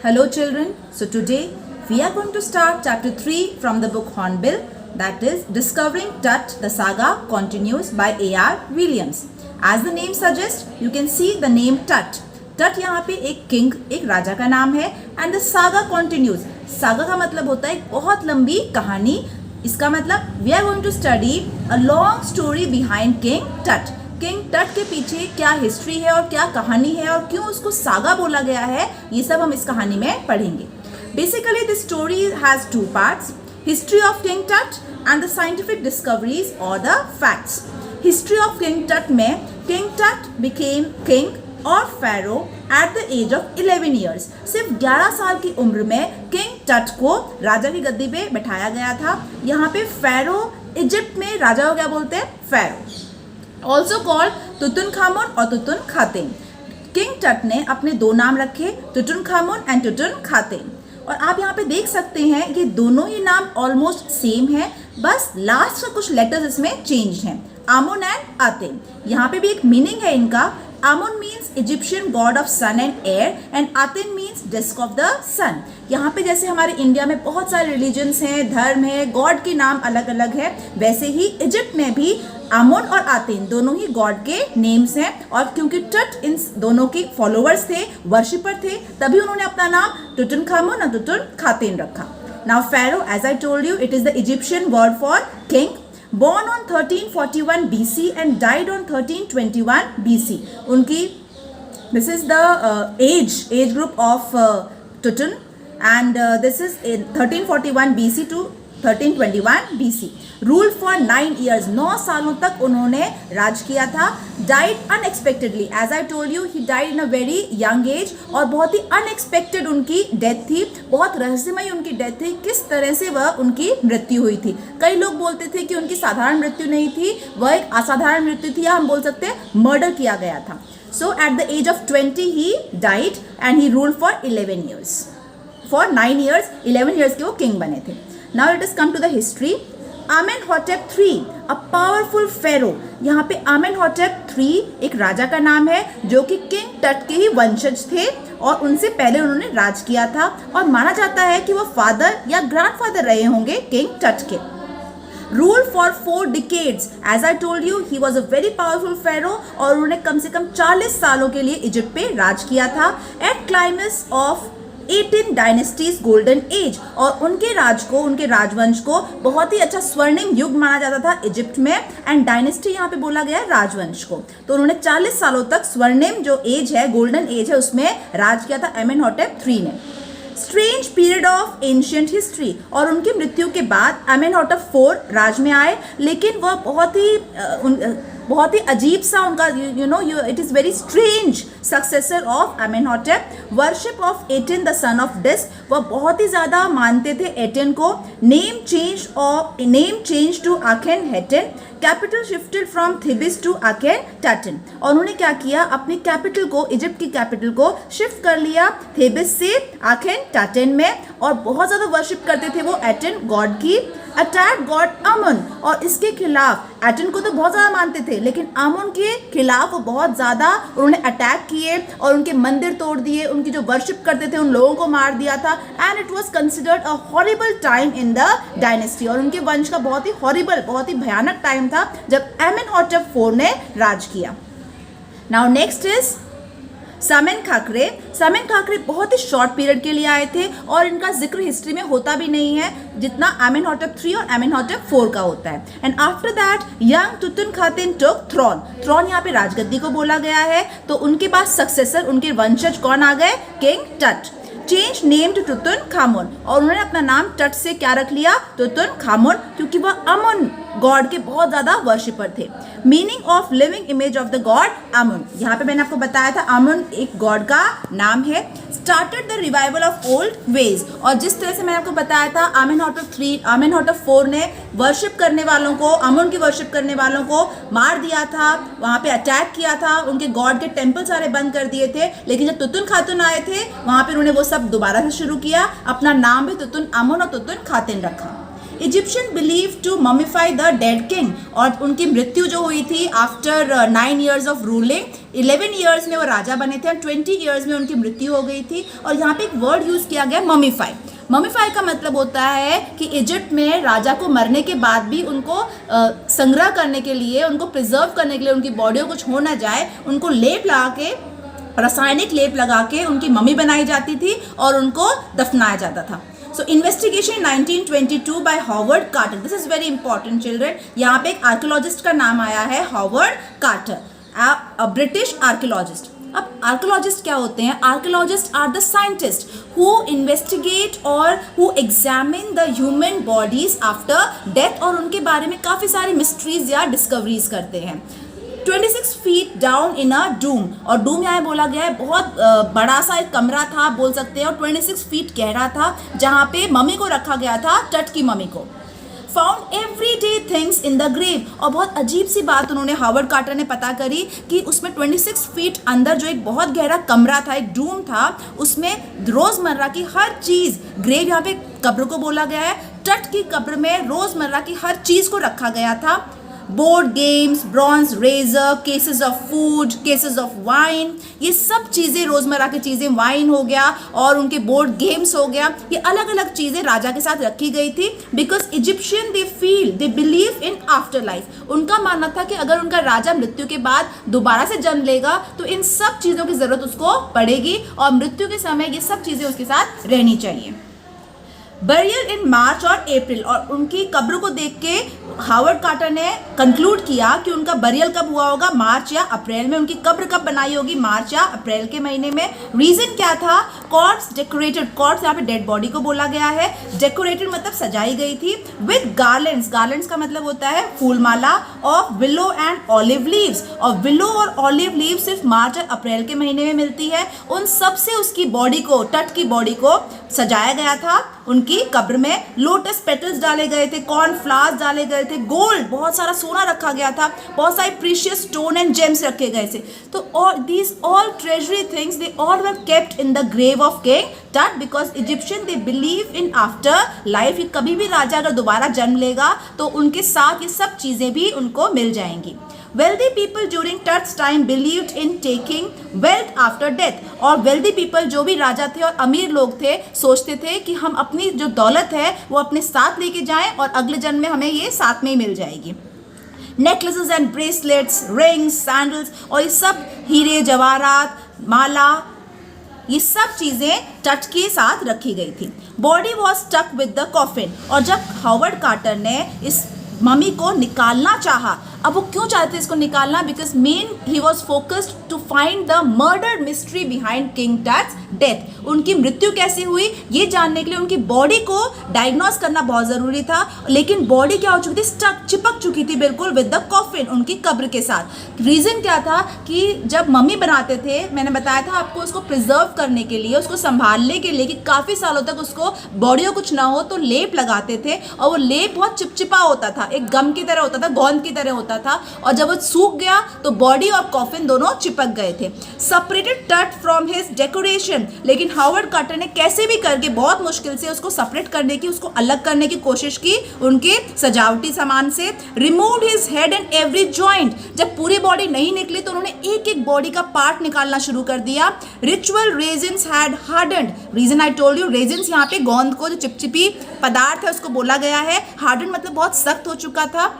Hello children, so today we are going to start chapter 3 from the book Hornbill, that is Discovering Tut, the saga continues by A.R. Williams. As the name suggests, you can see the name Tut. Tut यहाँ पे एक king, एक राजा का नाम है and the saga continues. Saga का मतलब होता है एक बहुत लंबी कहानी. इसका मतलब we are going to study a long story behind King Tut. King Tut के पीछे क्या हिस्ट्री है और क्या कहानी है और क्यों उसको सागा बोला गया है, ये सब हम इस कहानी में पढ़ेंगे. Basically this story has two parts, history of king Tut and the scientific discoveries और the facts. History of king Tut में किंग टट बिकेम किंग और pharaoh at the age of 11 years. सिर्फ 11 साल की उम्र में किंग टट को राजा की गद्दी पे बैठाया गया था. यहाँ पे फेरो, इजिप्ट में राजा को क्या बोलते हैं? फेरो. ऑल्सो कॉल्ड तुतुनखामुन और तुतुनखातेन. किंग टट ने अपने दो नाम रखे, तुतुनखामुन एंड तुतुनखातेन. और आप यहाँ पे देख सकते हैं कि दोनों ही नाम ऑलमोस्ट सेम है, बस लास्ट का कुछ लेटर्स इसमें चेंज हैं. आमुन एंड आतेन. यहाँ पे भी एक मीनिंग है इनका. Amun means Egyptian god of sun and air and Aten means disk of the sun. यहाँ पे जैसे हमारे इंडिया में बहुत सारे रिलीजन्स हैं, धर्म है, गॉड के नाम अलग अलग है, वैसे ही इजिप्ट में भी आमुन और आतेन दोनों ही गॉड के नेम्स हैं. और क्योंकि टट इन दोनों के फॉलोअर्स थे, वर्शिपर थे, तभी उन्होंने अपना नाम तुतुनखामुन और तुतुनखातेन रखा. Now pharaoh, as I told you, it is the Egyptian word for king. Born on 1341 BC and died on 1321 BC. उनकी this is the age group of Tutun and this is in 1341 BC to 1321 BC. Ruled for 9 years. 9 सालों तक उन्होंने राज किया था. Died unexpectedly. As I told you, he died in a very young age. और बहुत ही unexpected उनकी death थी. बहुत रहस्यमयी उनकी डेथ थी. किस तरह से वह उनकी मृत्यु हुई थी. कई लोग बोलते थे कि उनकी साधारण मृत्यु नहीं थी, वह एक असाधारण मृत्यु थी, या हम बोल सकते हैं मर्डर किया गया था. So at the age of 20 he died and he ruled for 11 years. For 9 years, 11 years के वो king बने थे. Now let us come to the history. Amenhotep III, a powerful pharaoh. यहाँ पे Amenhotep III एक राजा का नाम है जो कि किंग टट के ही वंशज थे और उनसे पहले उन्होंने राज किया था और माना जाता है कि वो फादर या ग्रैंडफादर रहे होंगे किंग टट के. Ruled for 4 decades. As I told you, he was a very powerful pharaoh और उन्होंने कम से कम 40 सालों के लिए इजिप्ट पे राज किया था. At climax of 18 dynasties golden age. और उनके राज को, उनके राजवंश को बहुत ही अच्छा स्वर्णिम युग माना जाता था इजिप्ट में. एंड डायनेस्टी यहाँ पे बोला गया है राजवंश को. तो उन्होंने 40 सालों तक स्वर्णिम जो एज है, गोल्डन एज है, उसमें राज किया था Amenhotep III ने. Strange period of ancient history. और उनकी मृत्यु के बाद Amenhotep IV राज में आए, लेकिन वह बहुत ही अजीब सा उनका it is very strange successor of Amenhotep. Worship of Aten the sun of disc. वह बहुत ही ज़्यादा मानते थे एटेन को. Name change to Akhenaten. Capital shifted from Thebes to Akhetaten. और उन्होंने क्या किया, अपनी कैपिटल को, इजिप्ट की कैपिटल को शिफ्ट कर लिया थेबिस से आखेनटाटन में. और बहुत ज़्यादा वर्शिप करते थे वो एटेन गॉड की. Attack God Amun. और इसके खिलाफ, एटेन को तो बहुत ज़्यादा मानते थे, लेकिन अमुन के खिलाफ वो बहुत ज़्यादा उन्होंने अटैक किए और उनके मंदिर तोड़ दिए, उनकी जो वर्शिप करते थे उन लोगों को मार दिया था. And it was considered a horrible time in the dynasty. और उनके वंश का बहुत ही हॉरिबल, बहुत ही भयानक टाइम था जब Amenhotep IV ने राज किया. Now next is समेन Khakre. समेन Khakre बहुत ही शॉर्ट पीरियड के लिए आए थे और इनका जिक्र हिस्ट्री में होता भी नहीं है जितना Amenhotep III और Amenhotep IV का होता है. And after that young Tutankhaten took throne. Throne यहाँ पे राजगद्दी को बोला गया है. तो उनके पास सक्सेसर, उनके वंशज कौन आ गए? King Tut. Change name to Tutankhamun. और उन्होंने अपना नाम टट से क्या रख लिया? तुतुनखामुन, क्योंकि वह अमुन गॉड के बहुत ज़्यादा वर्शिपर थे. Meaning of living image of the God Amun. यहाँ पे मैंने आपको बताया था अमुन एक गॉड का नाम है. Started the revival of old veg. और जिस तरह से मैंने आपको बताया था Amenhotep IV ने वर्शिप करने वालों को, अमुन की वर्शिप करने वालों को मार दिया था, वहाँ पे अटैक किया था, उनके गॉड के टेम्पल सारे बंद कर दिए थे. लेकिन जब तुतुनखातुन आए थे वहाँ पे उन्होंने वो सब दोबारा से शुरू किया. अपना नाम भी तुतुनआमुन और तुतुनखातेन रखा. Egyptian believe to mummify the dead king. और उनकी मृत्यु जो हुई थी after 9 years of ruling, 11 years में वो राजा बने थे और 20 ईयर्स में उनकी मृत्यु हो गई थी। और यहाँ पे एक वर्ड यूज़ किया गया ममीफाई। ममीफाई का मतलब होता है कि इजिप्ट में राजा को मरने के बाद भी उनको संग्रह करने के लिए, उनको प्रिजर्व करने के लिए, उनकी बॉडी को कुछ हो ना जाए, उनको लेप लगा के, रासायनिक लेप लगा के उनकी मम्मी बनाई जाती थी और उनको दफनाया जाता था। So investigation 1922 by Howard Carter. This is very important children. यहाँ पे एक आर्कियोलॉजिस्ट का नाम आया है, Howard Carter, a British archaeologist. अब आर्कियोलॉजिस्ट क्या होते हैं? Archaeologists are the scientist who investigate और who examine the human bodies after death और उनके बारे में काफ़ी सारी मिस्ट्रीज या डिस्कवरीज करते हैं। 26 फीट डाउन इन अ डूम, और डूम यहाँ बोला गया है बहुत बड़ा सा एक कमरा था बोल सकते हैं, और 26 फीट गहरा था जहाँ पे मम्मी को रखा गया था, टट की मम्मी को। Found everyday things in the grave, और बहुत अजीब सी बात उन्होंने हॉवर्ड कार्टर ने पता करी कि उसमें 26 फीट अंदर जो एक बहुत गहरा कमरा था, एक डूम था, उसमें रोज़मर्रा की हर चीज़, ग्रेव यहाँ पे कब्र को बोला गया है, तट की कब्र में रोज़मर्रा की हर चीज़ को रखा गया था। Board games, bronze razor, cases of food, cases of wine, ये सब चीज़ें, रोज़मर्रा की चीज़ें, वाइन हो गया और उनके बोर्ड गेम्स हो गया, ये अलग अलग चीज़ें राजा के साथ रखी गई थी। Because Egyptian they believe in after life. उनका मानना था कि अगर उनका राजा मृत्यु के बाद दोबारा से जन्म लेगा तो इन सब चीज़ों की ज़रूरत उसको पड़ेगी और मृत्यु के समय ये सब चीज़ें उसके साथ रहनी चाहिए। बरियल इन मार्च और अप्रैल, और उनकी कब्र को देख के हॉवर्ड कार्टर ने कंक्लूड किया कि उनका बरियल कब हुआ होगा, मार्च या अप्रैल में। उनकी कब्र कब बनाई होगी, मार्च या अप्रैल के महीने में। रीजन क्या था? कॉर्प्स डेकोरेटेड, कॉर्प्स यहाँ पे डेड बॉडी को बोला गया है, डेकोरेटेड मतलब सजाई गई थी, विद गार्लैंड्स, गार्लैंड्स का मतलब होता है फूलमाला, of willow and olive leaves, और विलो और ऑलिव लीव सिर्फ मार्च और अप्रैल के महीने में मिलती है। उन सब से उसकी बॉडी को, टट की बॉडी को सजाया गया था। उनकी कब्र में लोटस पेटल्स डाले गए थे, कॉर्न फ्लावर्स डाले गए थे, गोल्ड, बहुत सारा सोना रखा गया था, बहुत सारे प्रीशियस स्टोन एंड जेम्स रखे गए थे। तो these all treasury things, they all were kept in the grave of King Tut, because Egyptian they believe in after life. कभी भी राजा अगर दोबारा जन्म लेगा तो उनके साथ ये सब चीज़ें भी उनको मिल जाएंगी। Wealthy people during Tut's time believed in taking wealth after death. और wealthy people जो भी राजा थे और अमीर लोग थे, सोचते थे कि हम अपनी जो दौलत है वो अपने साथ लेके जाएं और अगले जन्म में हमें ये साथ में ही मिल जाएगी। Necklaces and bracelets, rings, sandals, और ये सब हीरे जवाहरात, माला, ये सब चीज़ें टट के साथ रखी गई थी। Body was stuck with the coffin, और जब हॉवर्ड कार्टर ने इस मम्मी को निकालना चाहा, अब वो क्यों चाहते थे इसको निकालना? Because main he was focused to find the murder mystery behind king Tut's death. उनकी मृत्यु कैसे हुई ये जानने के लिए उनकी बॉडी को डायग्नोस करना बहुत ज़रूरी था, लेकिन बॉडी क्या हो चुकी थी? स्टक, चिपक चुकी थी बिल्कुल विद द कॉफिन, उनकी कब्र के साथ। रीज़न क्या था कि जब मम्मी बनाते थे, मैंने बताया था आपको, उसको प्रिजर्व करने के लिए, उसको संभालने के लिए कि काफ़ी सालों तक उसको बॉडी को कुछ ना हो, तो लेप लगाते थे, और वो लेप बहुत चिपचिपा होता था, एक गम की तरह होता था, गोंद की तरह होता था, और जब वो सूख गया तो बॉडी और कॉफिन दोनों चिपक गए थे। सेपरेटेड टट फ्रॉम हिज डेकोरेशन, लेकिन हॉवर्ड कार्टर ने कैसे भी करके बहुत मुश्किल से उसको सेपरेट करने की, उसको अलग करने की कोशिश की उनके सजावटी सामान से। Removed his head and every joint, जब पूरी बॉडी नहीं निकली तो उन्होंने एक एक बॉडी का पार्ट निकालना शुरू कर दिया। Ritual resins had hardened, reason I told you, resins यहाँ पे गोंद को, जो चिपचिपी पदार्थ है उसको बोला गया है, हार्डन्ड मतलब बहुत सख्त हो चुका था।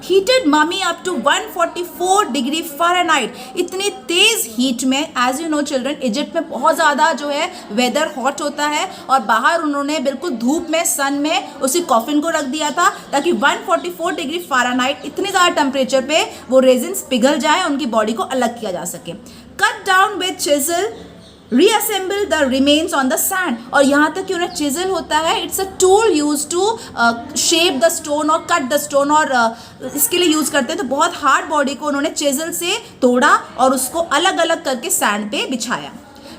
Heated mummy up to 144 degree Fahrenheit, इतनी तेज़ हीट में, as you know children, Egypt में बहुत ज़्यादा जो है वेदर हॉट होता है, और बाहर उन्होंने बिल्कुल धूप में, सन में उसी कॉफिन को रख दिया था ताकि 144 डिग्री फ़ारेनहाइट, इतनी ज़्यादा टेम्परेचर पे वो रेजिन्स पिघल जाए, उनकी बॉडी को अलग किया जा सके। Cut down with chisel, reassemble the remains on the sand, और यहाँ तक कि उन्हें चिजल होता है, it's a tool use to shape the stone और कट द स्टोन, और इसके लिए यूज़ करते हैं। तो बहुत हार्ड बॉडी को उन्होंने चिजल से तोड़ा और उसको अलग अलग करके सैंड पे बिछाया।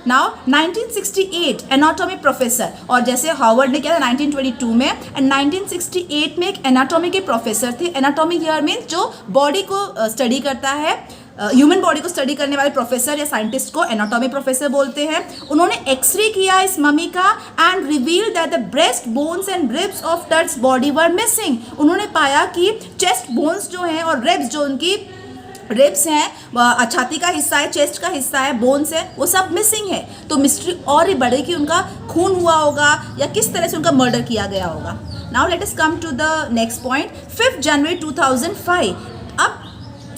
नाउ 1968 एनाटॉमी प्रोफेसर, और जैसे हॉवर्ड ने किया था 1922 में, एंड 1968 में एक एनाटॉमी के प्रोफेसर थे। एनाटॉमी हियर मीन्स जो बॉडी को स्टडी करता है, ह्यूमन बॉडी को स्टडी करने वाले प्रोफेसर या साइंटिस्ट को एनाटॉमी प्रोफेसर बोलते हैं। उन्होंने एक्सरे किया इस मम्मी का and reveal that the breast bones and ribs of Tut's body were missing. उन्होंने पाया कि चेस्ट बोन्स जो हैं और रिब्स जो उनकी रिब्स हैं, छाती का हिस्सा है, चेस्ट का हिस्सा है, बोन्स है, वो सब मिसिंग है। तो मिस्ट्री और ही बढ़े कि उनका खून हुआ होगा या किस तरह से उनका मर्डर किया गया होगा। Now let us come to the next point. 5 जनवरी 2005, अब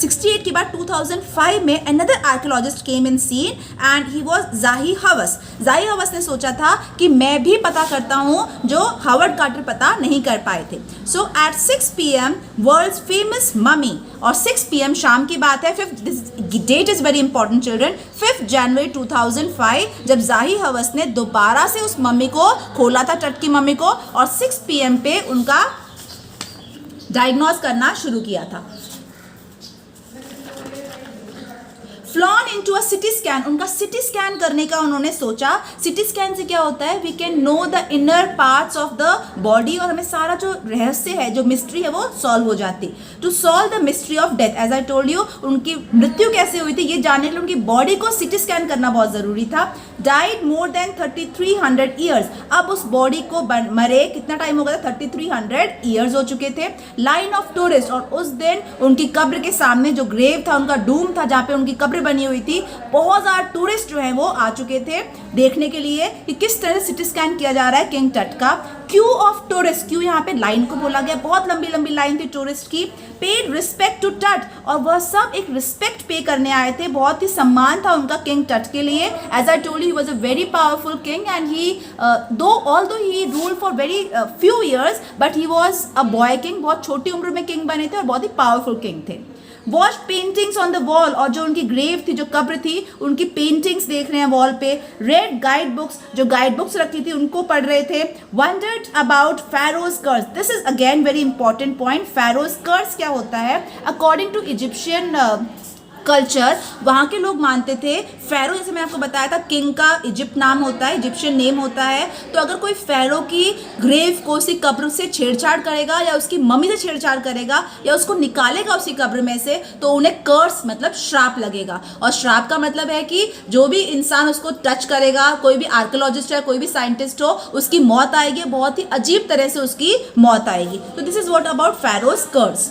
68 के बाद 2005 में another archaeologist came in scene and he was Zahi Hawass. जाही हवस ने सोचा था कि मैं भी पता करता हूँ जो हावर्ड कार्टर पता नहीं कर पाए थे। So at 6 PM world's famous mummy, और 6 PM शाम की बात है, this date is very important children, 5 जनवरी 2005 जब जाही हवस ने दोबारा से उस मम्मी को खोला था, टट की मम्मी को, और 6 PM पे उनका डायग्नोज करना शुरू किया था। Flown into a CT scan, उनका सिटी स्कैन करने का उन्होंने सोचा। सिटी स्कैन से क्या होता है, we can know the inner parts of the body, और हमें सारा जो रहस्य है, जो मिस्ट्री है, वो सॉल्व हो जाती। To solve the mystery of death, as I told you, उनकी मृत्यु कैसे हुई थी ये जानने के लिए उनकी बॉडी को सिटी स्कैन करना बहुत ज़रूरी था। डाइड मोर देन 3300 ईयर्स, अब उस बॉडी को मरे कितना टाइम हो गया था, 3300 ईयर्स हो चुके थे। लाइन ऑफ टूरिस्ट, और उस दिन उनकी कब्र के सामने जो ग्रेव था, उनका डूम था जहाँ पे उनकी कब्र बनी हुई थी, बहुत ज़्यादा टूरिस्ट जो हैं वो आ चुके थे देखने के लिए कि किस तरह से सिटी स्कैन किया जा रहा है किंग टट का। क्यू ऑफ टूरिस्ट, क्यू यहाँ पे लाइन को बोला गया, बहुत लंबी लंबी लाइन थी टूरिस्ट की। पेड रिस्पेक्ट टू टट, और वह सब एक रिस्पेक्ट पे करने आए थे, बहुत ही सम्मान था उनका किंग टट के लिए। As I told he was a very powerful king and he although he ruled for very few years but he was a boy king, बहुत छोटी उम्र में किंग बने थे और बहुत ही पावरफुल किंग थे। Watch paintings on the wall, और जो उनकी ग्रेव थी, जो कब्र थी, उनकी पेंटिंग्स देख रहे हैं वॉल पे। रेड गाइड बुक्स, जो गाइड बुक्स रखी थी उनको पढ़ रहे थे। Wondered about pharaoh's curse, this is again very important point. Pharaoh's curse क्या होता है, अकॉर्डिंग टू इजिप्शियन कल्चर, वहाँ के लोग मानते थे फ़ैरो, जैसे मैंने आपको बताया था किंग का इजिप्ट नाम होता है, इजिप्शियन नेम होता है, तो अगर कोई फ़ैरो की ग्रेव को उसी कब्र से छेड़छाड़ करेगा या उसकी मम्मी से छेड़छाड़ करेगा या उसको निकालेगा उसी कब्र में से, तो उन्हें कर्स मतलब श्राप लगेगा। और श्राप का मतलब है कि जो भी इंसान उसको टच करेगा, कोई भी आर्कियोलॉजिस्ट है, कोई भी साइंटिस्ट हो, उसकी मौत आएगी, बहुत ही अजीब तरह से उसकी मौत आएगी। तो this is what about pharaoh's curse.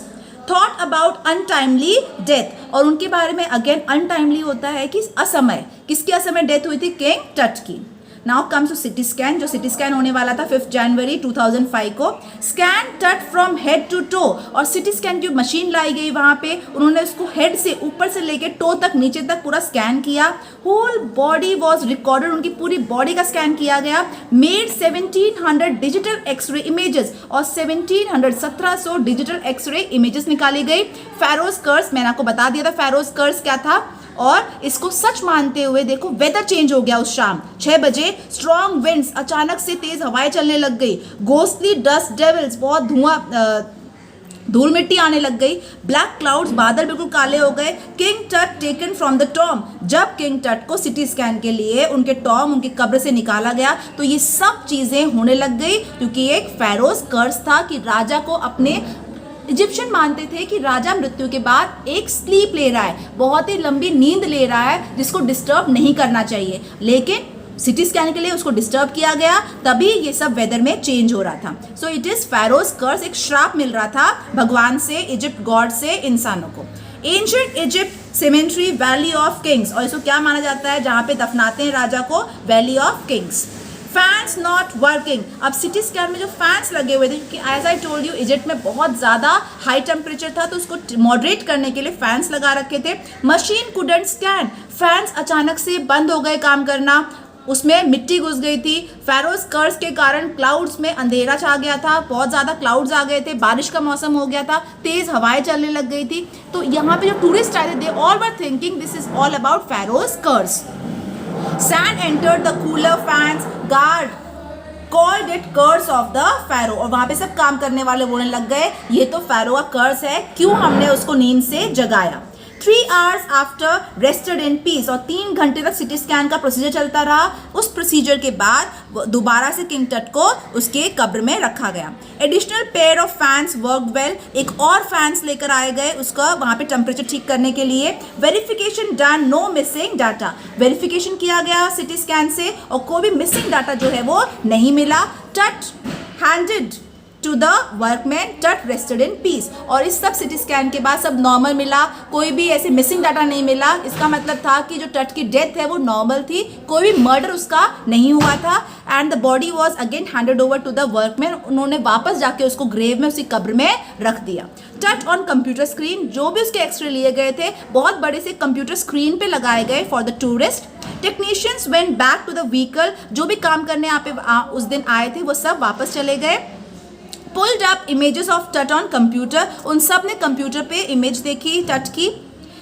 Thought about untimely death, और उनके बारे में अगेन अनटाइमली होता है कि असमय, किसकी असमय डेथ हुई थी, किंग टट की। Now comes to CT scan, जो सिटी स्कैन होने वाला था 5 जनवरी 2005 को। Scan Tut from head to toe, और सिटी स्कैन की मशीन लाई गई वहाँ पे, उन्होंने उसको हेड से ऊपर से लेके टो तक, नीचे तक पूरा स्कैन किया। होल बॉडी वॉज रिकॉर्डेड, उनकी पूरी बॉडी का स्कैन किया गया। मेड 1700 डिजिटल एक्सरे इमेजेस, और 1700 डिजिटल एक्सरे इमेजेस निकाली गई। फैरोज कर्स, मैंने आपको बता दिया था फैरोज कर्स क्या था, और इसको सच मानते हुए देखो वेदर चेंज हो गया उस शाम 6 बजे। स्ट्रॉन्ग विंड्स, अचानक से तेज हवाएं चलने लग गई। घोस्टली डस्ट डेविल्स, बहुत धूल मिट्टी आने लग गई। ब्लैक क्लाउड्स, बादल बिल्कुल काले हो गए। किंग टट टेकन फ्रॉम द टॉम, जब किंग टट को सिटी स्कैन के लिए उनके टॉम, उनकी कब्र से निकाला गया, तो ये सब चीज़ें होने लग गई क्योंकि एक फैरोज कर्स था कि राजा को अपने, इजिप्शियन मानते थे कि राजा मृत्यु के बाद एक स्लीप ले रहा है, बहुत ही लंबी नींद ले रहा है जिसको डिस्टर्ब नहीं करना चाहिए, लेकिन सिटी स्कैन के लिए उसको डिस्टर्ब किया गया, तभी ये सब वेदर में चेंज हो रहा था। सो इट इज़ फैरोज कर्स, एक श्राप मिल रहा था भगवान से, इजिप्ट गॉड से इंसानों को। Ancient Egypt symmetry valley of Kings, और इसको क्या माना जाता है, जहाँ पे दफनाते हैं राजा को, Valley of Kings. Fans not working, अब सिटी स्कैन में जो फैंस लगे हुए थे, क्योंकि as I told you Egypt में बहुत ज़्यादा हाई टेम्परेचर था, तो उसको मॉडरेट करने के लिए फैंस लगा रखे थे। मशीन कुडंट स्कैन, फैंस अचानक से बंद हो गए काम करना, उसमें मिट्टी घुस गई थी। फैरोज कर्स के कारण क्लाउड्स में अंधेरा छा गया था, बहुत ज़्यादा क्लाउड्स आ गए थे, बारिश का मौसम हो गया था, तेज़ हवाएं चलने लग गई थी। तो यहाँ पे जो टूरिस्ट आए थे, they all were thinking this is all about pharaoh's curse. Sand entered the cooler fans, guard called it curse of the pharaoh, और वहाँ पे सब काम करने वाले बोलने लग गए ये तो फैरो का कर्स है, क्यों हमने उसको नींद से जगाया। 3 hours after rested in peace, और 3 घंटे तक सिटी स्कैन का प्रोसीजर चलता रहा। उस प्रोसीजर के बाद दोबारा से किंग टट को उसके कब्र में रखा गया। Additional pair of fans work well, एक और फैंस लेकर आए गए उसका वहाँ पे टेम्परेचर ठीक करने के लिए। Verification done, no missing data, verification किया गया सिटी स्कैन से और कोई भी मिसिंग डाटा जो है वो नहीं मिला। टट हैंडेड टू द वर्कमैन टट रेस्टेड इन पीस। और इस सब सिटी स्कैन के बाद सब नॉर्मल मिला, कोई भी ऐसे मिसिंग डाटा नहीं मिला। इसका मतलब था कि जो टट की डेथ है वो नॉर्मल थी, कोई भी मर्डर उसका नहीं हुआ था। And the body was again handed over to the workman. उन्होंने वापस जाके उसको ग्रेव में, उसी कब्र में रख दिया। टट ऑन कंप्यूटर स्क्रीन, जो भी उसके एक्सरे लिए गए थे बहुत बड़े से कंप्यूटर स्क्रीन पे लगाए गए for the tourist. Technicians went back to the vehicle, जो भी काम करने यहाँ पे उस दिन आए थे वो सब वापस चले गए। पुल्ड अप इमेजेस ऑफ टट ऑन कंप्यूटर, उन सब ने कंप्यूटर पे इमेज देखी टट की।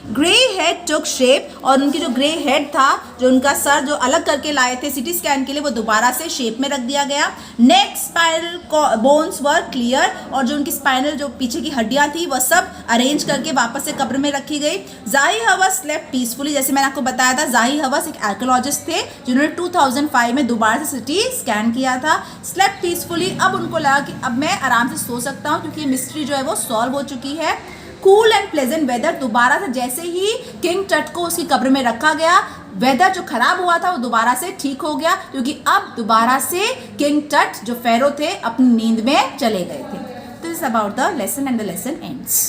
ग्रे हेड टुक शेप, और उनकी जो ग्रे हेड था, जो उनका सर जो अलग करके लाए थे सिटी स्कैन के लिए, वो दोबारा से शेप में रख दिया गया। नेक स्पाइनल बोन्स वर क्लियर, और जो उनकी स्पाइनल जो पीछे की हड्डियां थी वह सब अरेंज करके वापस से कब्र में रखी गई। जाही हवस स्लेप्ट पीसफुली, जैसे मैंने आपको बताया था जाही हवस एक आर्कियोलॉजिस्ट थे जिन्होंने 2005 में दोबारा से सिटी स्कैन किया था। स्लेप्ट पीसफुली, अब उनको लगा कि अब मैं आराम से सो सकता हूँ क्योंकि मिस्ट्री जो है वो सॉल्व हो चुकी है। कूल एंड प्लेजेंट वेदर, दोबारा से जैसे ही किंग टट को उसकी कब्र में रखा गया, वेदर जो खराब हुआ था वो दोबारा से ठीक हो गया, क्योंकि अब दोबारा से किंग टट जो फेरो थे अपनी नींद में चले गए थे। This is about the lesson and the lesson ends.